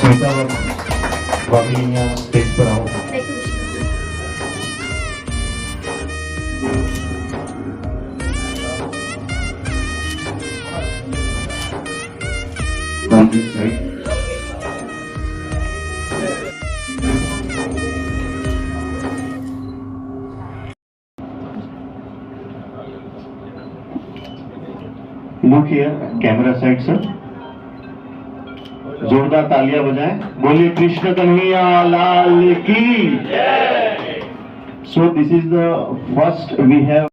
श्वेता वाणी stage पर आओ। Look here, camera side sir. जोरदार तालियां बजाएं, बोलिए कृष्ण कन्हैया लाल की। So this is the first we have.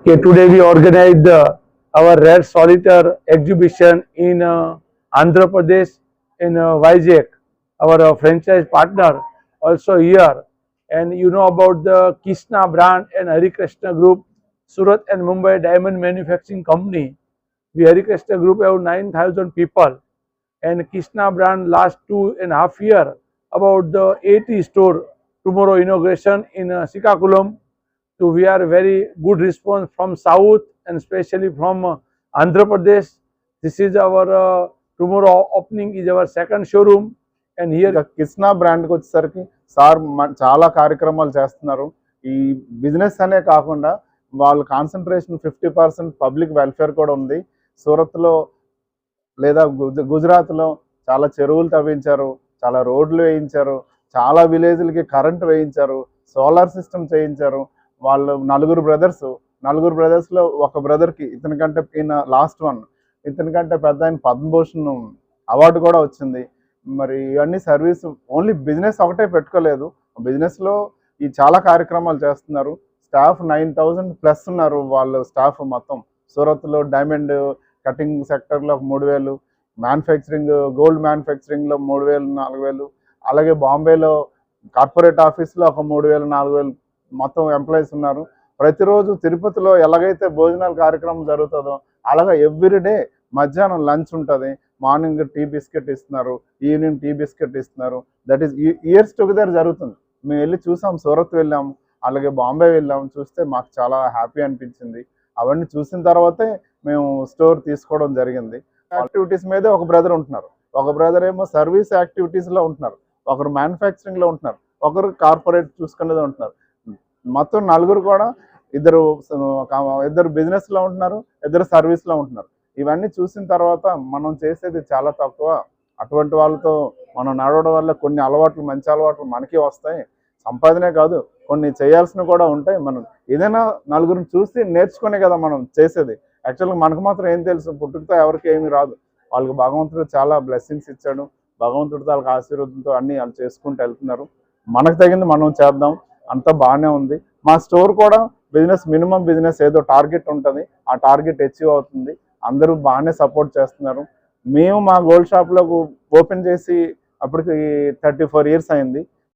Okay, today we organized our rare solitaire exhibition in Andhra Pradesh in Vizag. Our franchise partner also here, and you know about the Krishna brand and Hari Krishna Group, Surat and Mumbai Diamond Manufacturing Company. We Hari Krishna Group have 9,000 people, and Krishna brand last 2.5 years about the 80 store tomorrow inauguration in Srikakulam. So we are very good response from South and especially from Andhra Pradesh. This is our tomorrow opening is our second showroom, and here Krishna బ్రాండ్కి వచ్చేసరికి sir చాలా కార్యక్రమాలు చేస్తున్నారు. ఈ business అనే కాకుండా వాళ్ళ concentration 50% public welfare కూడా ఉంది. సూరత్లో లేదా గుజరాత్లో చాలా చెరువులు తవ్వించారు, చాలా రోడ్లు వేయించారు, చాలా విలేజ్లకి కరెంట్ వేయించారు, సోలార్ సిస్టమ్ చేయించారు. వాళ్ళు నలుగురు బ్రదర్స్లో ఒక బ్రదర్కి ఇతనికంటే ఈయన లాస్ట్ వన్, ఇతనికంటే పెద్ద ఆయన పద్మభూషణ్ అవార్డు కూడా వచ్చింది. మరి ఇవన్నీ సర్వీస్ ఓన్లీ బిజినెస్ ఒకటే పెట్టుకోలేదు, బిజినెస్లో ఈ చాలా కార్యక్రమాలు చేస్తున్నారు. స్టాఫ్ 9,000+ ఉన్నారు వాళ్ళు స్టాఫ్ మొత్తం. సూరత్లో డైమండ్ కటింగ్ సెక్టర్లో 3,000, మ్యానుఫ్యాక్చరింగ్ గోల్డ్ మ్యానుఫ్యాక్చరింగ్లో 3,000, 4,000, అలాగే బాంబేలో కార్పొరేట్ ఆఫీస్లో ఒక 3,000, 4,000 మొత్తం ఎంప్లాయీస్ ఉన్నారు. ప్రతిరోజు తిరుపతిలో ఎలాగైతే భోజనాల కార్యక్రమం జరుగుతుందో అలాగే ఎవ్రీడే మధ్యాహ్నం లంచ్ ఉంటుంది, మార్నింగ్ టీ బిస్కెట్ ఇస్తున్నారు, ఈవినింగ్ టీ బిస్కెట్ ఇస్తున్నారు. దట్ ఈస్ ఇయర్స్ టుగెదర్ జరుగుతుంది. మేము వెళ్ళి చూసాం, సూరత్ వెళ్ళాము, అలాగే బాంబే వెళ్ళాము, చూస్తే మాకు చాలా హ్యాపీ అనిపించింది. అవన్నీ చూసిన తర్వాతే మేము స్టోర్ తీసుకోవడం జరిగింది. యాక్టివిటీస్ మీదే ఒక బ్రదర్ ఉంటున్నారు, ఒక బ్రదర్ ఏమో సర్వీస్ యాక్టివిటీస్లో ఉంటున్నారు, ఒకరు మ్యానుఫ్యాక్చరింగ్లో ఉంటున్నారు, ఒకరు కార్పొరేట్ చూసుకునేది ఉంటున్నారు. మొత్తం నలుగురు కూడా ఇద్దరు బిజినెస్లో ఉంటున్నారు, ఇద్దరు సర్వీస్లో ఉంటున్నారు. ఇవన్నీ చూసిన తర్వాత మనం చేసేది చాలా తక్కువ. అటువంటి వాళ్ళతో మనం నడవడం వల్ల కొన్ని అలవాట్లు, మంచి అలవాట్లు మనకి వస్తాయి. సంపాదనే కాదు, కొన్ని చేయాల్సినవి కూడా ఉంటాయి. మనం ఏదైనా నలుగురిని చూసి నేర్చుకునే కదా మనం చేసేది. యాక్చువల్గా మనకు మాత్రం ఏం తెలుసు, పుట్టుకతో ఎవరికి ఏమీ రాదు. వాళ్ళకి భగవంతుడు చాలా బ్లెస్సింగ్స్ ఇచ్చాడు. భగవంతుడితో వాళ్ళకి ఆశీర్వాదంతో అన్నీ వాళ్ళు చేసుకుంటూ వెళ్తున్నారు. మనకు తగింది మనం చేద్దాం, అంతా బాగానే ఉంది. మా స్టోర్ కూడా మినిమం బిజినెస్ ఏదో టార్గెట్ ఉంటుంది, ఆ టార్గెట్ అచీవ్ అవుతుంది. అందరూ బాగానే సపోర్ట్ చేస్తున్నారు. మేము మా గోల్డ్ షాప్లో ఓపెన్ చేసి అప్పటికి 34 years అయింది.